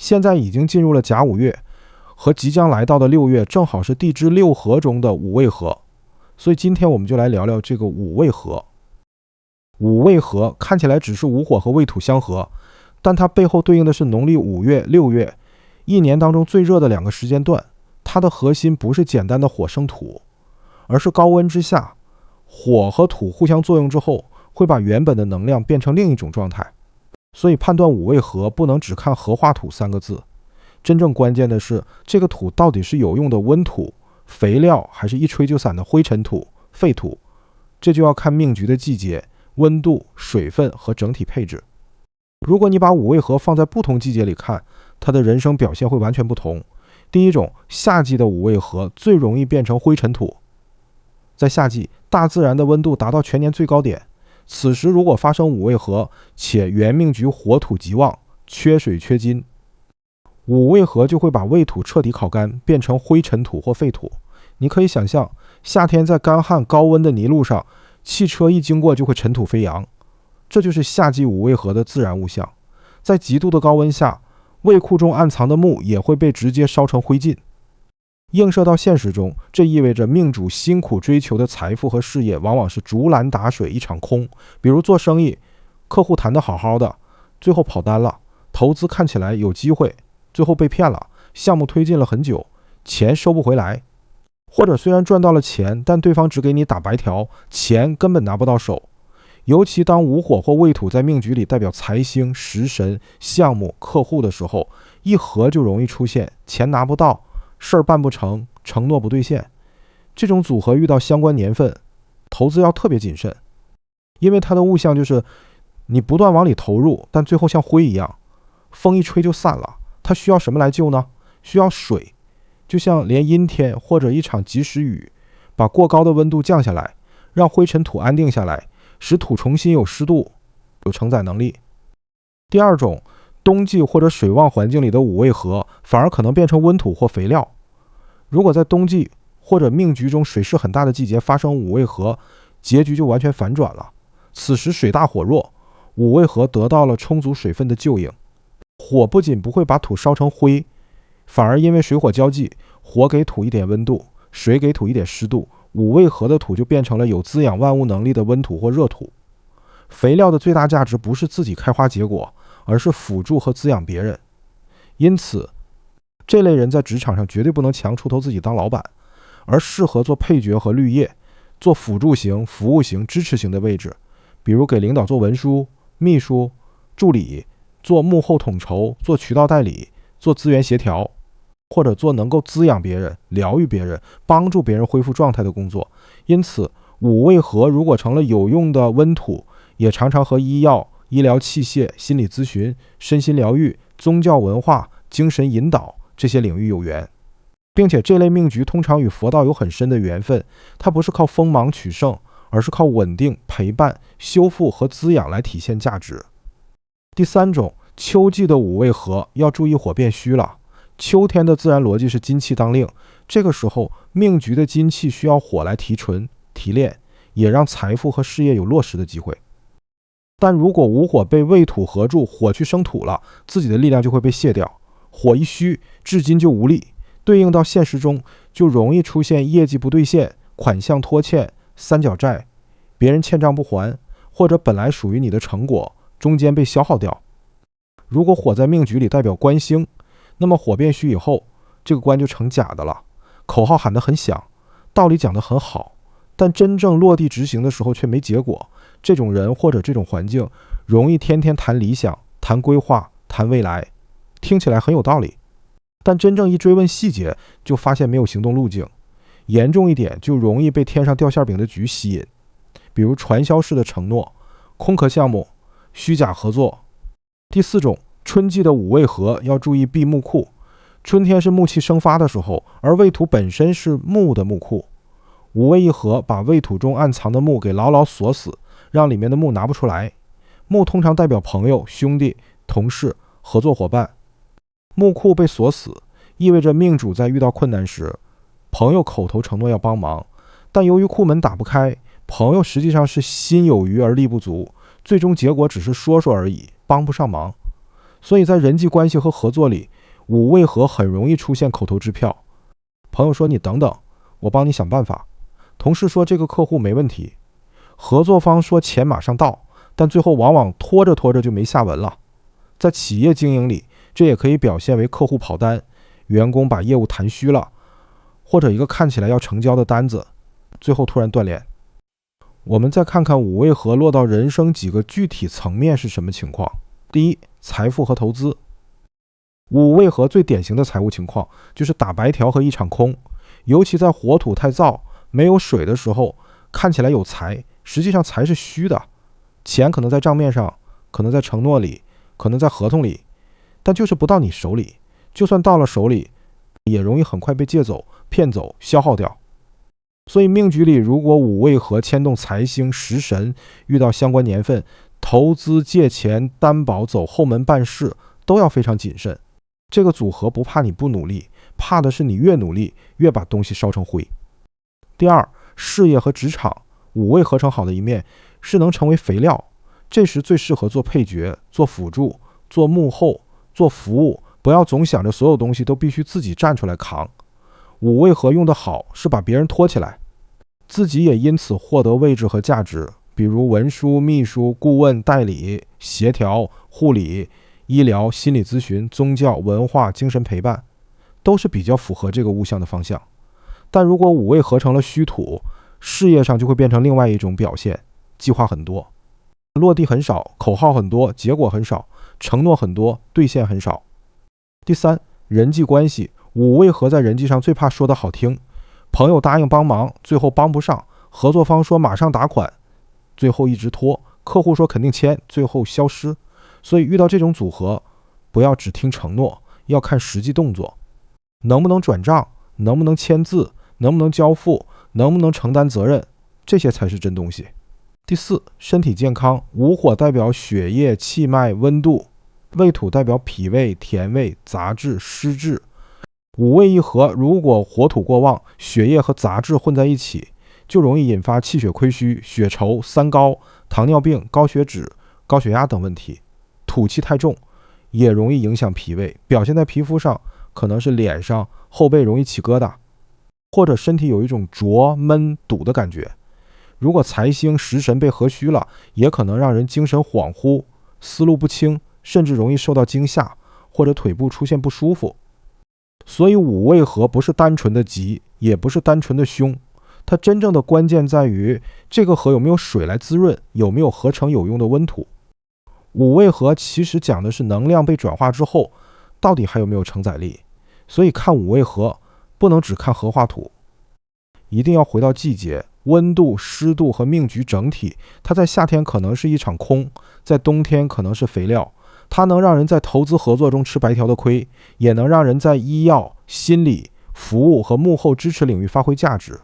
现在已经进入了甲午月，和即将来到的6月正好是地支六合中的午未合，所以今天我们就来聊聊这个午未合。午未合看起来只是午火和未土相合，但它背后对应的是农历5月、6月，一年当中最热的2个时间段。它的核心不是简单的火生土，而是高温之下，火和土互相作用之后，会把原本的能量变成另一种状态。所以判断午未合不能只看合化土3个字，真正关键的是这个土到底是有用的温土、肥料，还是一吹就散的灰尘土、废土，这就要看命局的季节、温度、水分和整体配置。如果你把午未合放在不同季节里看，它的人生表现会完全不同。第一种，夏季的午未合最容易变成灰尘土。在夏季，大自然的温度达到全年最高点，此时如果发生午未合，且原命局火土极旺，缺水缺金，午未合就会把未土彻底烤干，变成灰尘土或废土。你可以想象，夏天在干旱高温的泥路上，汽车一经过就会尘土飞扬，这就是夏季午未合的自然物象。在极度的高温下，胃库中暗藏的木也会被直接烧成灰烬。映射到现实中，这意味着命主辛苦追求的财富和事业往往是竹篮打水一场空。比如做生意，客户谈得好好的，最后跑单了，投资看起来有机会，最后被骗了，项目推进了很久，钱收不回来。或者虽然赚到了钱，但对方只给你打白条，钱根本拿不到手。尤其当午火或未土在命局里代表财星、食神、项目、客户的时候，一合就容易出现钱拿不到、事儿办不成、承诺不兑现。这种组合遇到相关年份，投资要特别谨慎，因为它的物象就是你不断往里投入，但最后像灰一样，风一吹就散了。它需要什么来救呢？需要水，就像连阴天或者一场及时雨，把过高的温度降下来，让灰尘土安定下来，使土重新有湿度、有承载能力。第二种，冬季或者水旺环境里的午未合，反而可能变成温土或肥料。如果在冬季或者命局中水势很大的季节发生午未合，结局就完全反转了。此时水大火弱，午未合得到了充足水分的救应，火不仅不会把土烧成灰，反而因为水火交际，火给土一点温度，水给土一点湿度，午未合的土就变成了有滋养万物能力的温土或热土。肥料的最大价值不是自己开花结果，而是辅助和滋养别人。因此，这类人在职场上绝对不能强出头自己当老板，而适合做配角和绿叶，做辅助型、服务型、支持型的位置，比如给领导做文书、秘书、助理，做幕后统筹，做渠道代理，做资源协调，或者做能够滋养别人、疗愈别人、帮助别人恢复状态的工作。因此，午未合如果成了有用的温土，也常常和医药、医疗器械、心理咨询、身心疗愈、宗教文化、精神引导这些领域有缘，并且这类命局通常与佛道有很深的缘分。它不是靠锋芒取胜，而是靠稳定、陪伴、修复和滋养来体现价值。第三种，秋季的午未合要注意火变虚了。秋天的自然逻辑是金气当令，这个时候命局的金气需要火来提纯、提炼，也让财富和事业有落实的机会。但如果午火被未土合住，火去生土了，自己的力量就会被卸掉，火一虚，至今就无力，对应到现实中就容易出现业绩不兑现、款项拖欠、三角债，别人欠账不还，或者本来属于你的成果中间被消耗掉。如果火在命局里代表官星，那么火变虚以后，这个官就成假的了，口号喊得很响，道理讲得很好，但真正落地执行的时候却没结果。这种人或者这种环境容易天天谈理想、谈规划、谈未来，听起来很有道理，但真正一追问细节，就发现没有行动路径。严重一点，就容易被天上掉馅饼的局吸引，比如传销式的承诺、空壳项目、虚假合作。第四种，春季的午未合要注意闭木库。春天是木气生发的时候，而未土本身是木的木库，午未一合把未土中暗藏的木给牢牢锁死，让里面的木拿不出来。木通常代表朋友、兄弟、同事、合作伙伴。木库被锁死，意味着命主在遇到困难时，朋友口头承诺要帮忙，但由于库门打不开，朋友实际上是心有余而力不足，最终结果只是说说而已，帮不上忙。所以在人际关系和合作里，五味合很容易出现口头支票。朋友说你等等，我帮你想办法。同事说这个客户没问题。合作方说钱马上到，但最后往往拖着拖着就没下文了。在企业经营里，这也可以表现为客户跑单，员工把业务谈虚了，或者一个看起来要成交的单子，最后突然断联。我们再看看五味合落到人生几个具体层面是什么情况。第一，财富和投资。五味合最典型的财务情况就是打白条和一场空，尤其在火土太燥没有水的时候，看起来有财，实际上财是虚的，钱可能在账面上，可能在承诺里，可能在合同里，但就是不到你手里，就算到了手里，也容易很快被借走、骗走、消耗掉。所以命局里如果五味合牵动财星、食神，遇到相关年份，投资、借钱、担保、走后门办事都要非常谨慎。这个组合不怕你不努力，怕的是你越努力越把东西烧成灰。第二，事业和职场，五味合成好的一面是能成为肥料，这时最适合做配角、做辅助、做幕后、做服务，不要总想着所有东西都必须自己站出来扛。五味合用得好是把别人拖起来，自己也因此获得位置和价值，比如文书、秘书、顾问、代理、协调、护理、医疗、心理咨询、宗教、文化、精神陪伴，都是比较符合这个物象的方向。但如果五味合成了虚土，事业上就会变成另外一种表现，计划很多，落地很少，口号很多，结果很少，承诺很多，兑现很少。第三，人际关系，五味合在人际上最怕说的好听，朋友答应帮忙，最后帮不上，合作方说马上打款，最后一直拖，客户说肯定签，最后消失。所以遇到这种组合，不要只听承诺，要看实际动作，能不能转账，能不能签字，能不能交付，能不能承担责任，这些才是真东西。第四，身体健康，午火代表血液、气脉、温度，未土代表脾胃、田胃、杂质、湿滞。五味一合，如果火土过旺，血液和杂质混在一起，就容易引发气血亏虚、血稠、三高、糖尿病、高血脂、高血压等问题。土气太重，也容易影响脾胃，表现在皮肤上，可能是脸上、后背容易起疙瘩，或者身体有一种灼、闷、堵的感觉。如果财星、食神被合虚了，也可能让人精神恍惚、思路不清，甚至容易受到惊吓，或者腿部出现不舒服。所以五味合不是单纯的吉，也不是单纯的凶，它真正的关键在于这个合有没有水来滋润，有没有合成有用的温土。五味合其实讲的是能量被转化之后，到底还有没有承载力。所以看五味合，不能只看合化土，一定要回到季节、温度、湿度和命局整体。它在夏天可能是一场空，在冬天可能是肥料。它能让人在投资合作中吃白条的亏，也能让人在医药、心理、服务和幕后支持领域发挥价值。